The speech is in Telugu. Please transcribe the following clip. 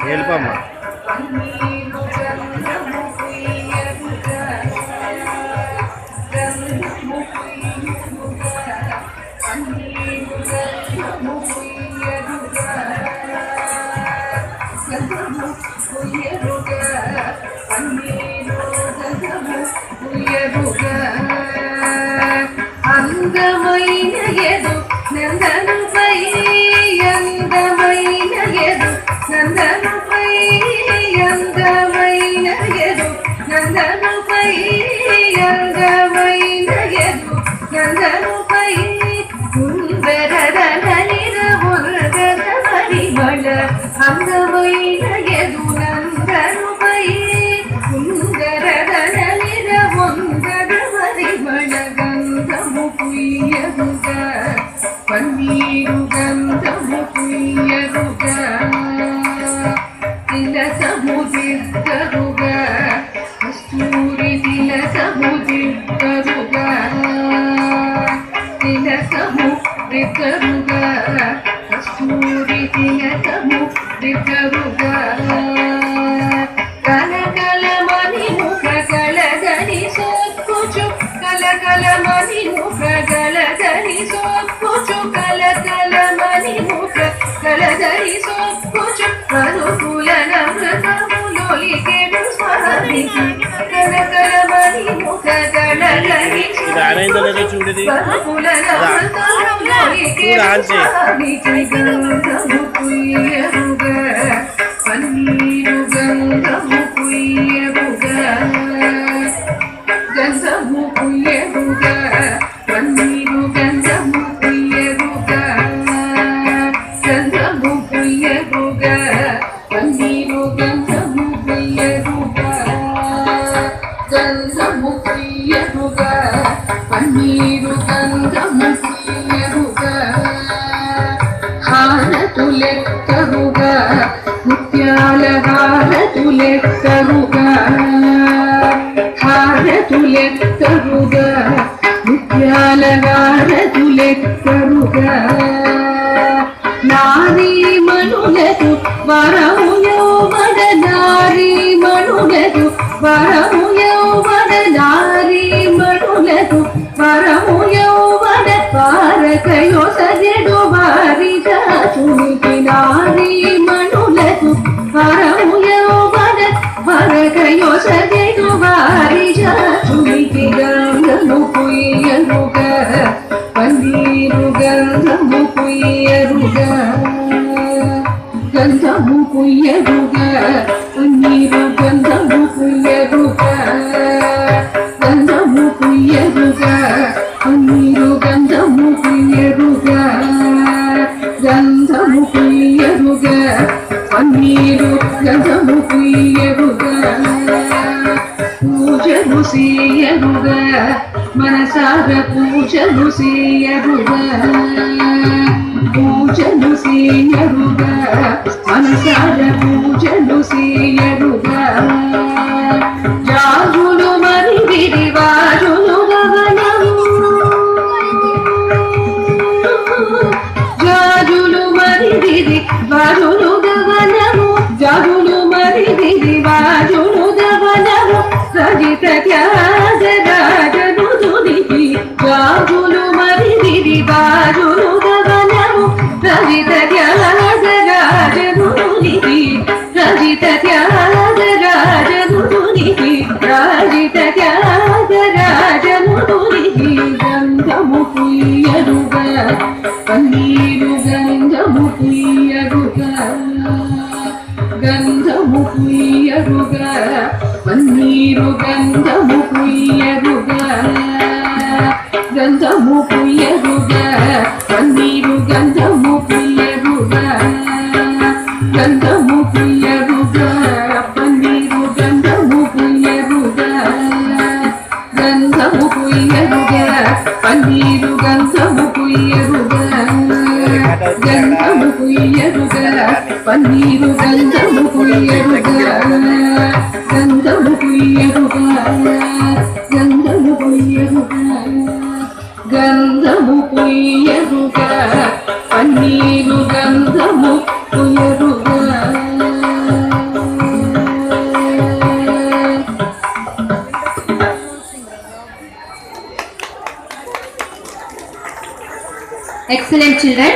వెళ్ళిపోమ్మా. అందమైన ఎదు నందనుపై అందమైన ఎదు నందనుపై అందమైన ఎదు నందనుపై అందమైన ఎదు నందనుపై సుందరదన నిరవొరగద పరిమళ అందమైన ఎదు నందనుపై సుందరదన నిరవొందద పరిమళ గంధము కుయ్యరుగా పన్నీరు గంధము కుయ్యరుగా తిలకము దిద్దరుగా కస్తూరి తిలకము దిద్దరుగా తిలకము దిద్దరుగా కస్తూరి తిలకము దిద్దరుగా కలకలమని ముఖ కలదని సోక్కుచు కలకలమని ముఖ కలదని సోక్కుచు కలకలమని ముఖ కలదని సోక్కుచు అనుకూల నమృతములోలికెడు స్వామికి కలకలమని ముఖ కలదని అనుకూల నమృతములోలికెడు స్వామికి గంధము కుయ్యరుగా పన్నీరు గంధము కుయ్యరుగా గంధము కుయ్యరుగా పన్నీరు గంధము కుయ్యరుగా గంధము కుయ్యరుగా పన్నీరు గంధము కుయ్యరుగా గంధము కుయ్యరుగా పన్నీరు గంధము కుయ్యరుగా హారతులెక్కరుగా ముత్యాల హారతులెక్కరుగా హారతులెక్కరుగా ముత్యాల హారతులెక్కరుగా నారీ మనులకు వరము యౌవన నారీ మనులకు వరము యౌవన నారీ మనులకు వరము యౌవన పారకయో సజెడు వారి చాచునికి నారీ మనులకు వరము యౌవన పారకయో సజెడు వారి చాచునికి గంధము కుయ్యరుగా పన్నీరు గంధము కుయ్యరుగా గంధము కుయ్యరుగా పన్నీరు గంధము కుయ్యరుగా గంధము కుయ్యరుగా పన్నీరు గంధము కుయ్యరుగా గంధము కుయ్యరుగా పన్నీరు గంధము కుయ్యరుగా పూజలు సేయరుగా మనసార పూజలు సేయరుగా పూజలు సేయరుగా మనసార పూజలు సేయరుగా జాగులు మరి గిరివారులు గగనము జాగులు మరి గిరివారులు గగనము జాగులు మరి గిరివారులు గగనము సజిత త్యాగరాజను తునికి జాగులు మరి గిరివారులు గగనము సజిత త్యాగరాజను తునికి సజిత త్యాగరాజను తునికి రాజిత త్యాగరాజను తునికి గంధము కుయ్యరుగా పన్నీరు గంధము కుయ్యరుగా గంధము కుయ్యరుగా పన్నీరు గంధము కుయ్యరుగా గంధము కుయ్యరుగా పన్నీరు గంధము కుయ్యరుగా గంధము కుయ్యరుగా పన్నీరు గంధము కుయ్యరుగా గంధము కుయ్యరుగా పన్నీరు గంధము కుయ్యరుగా గంధము కుయ్యరుగా పన్నీరు గంధము పుయ్యరుగా గంధము పుయ్యరుగా గంధము పుయ్యరుగా గంధము పుయ్యరుగా పన్నీరు గంధము పుయ్యరుగా Excellent children.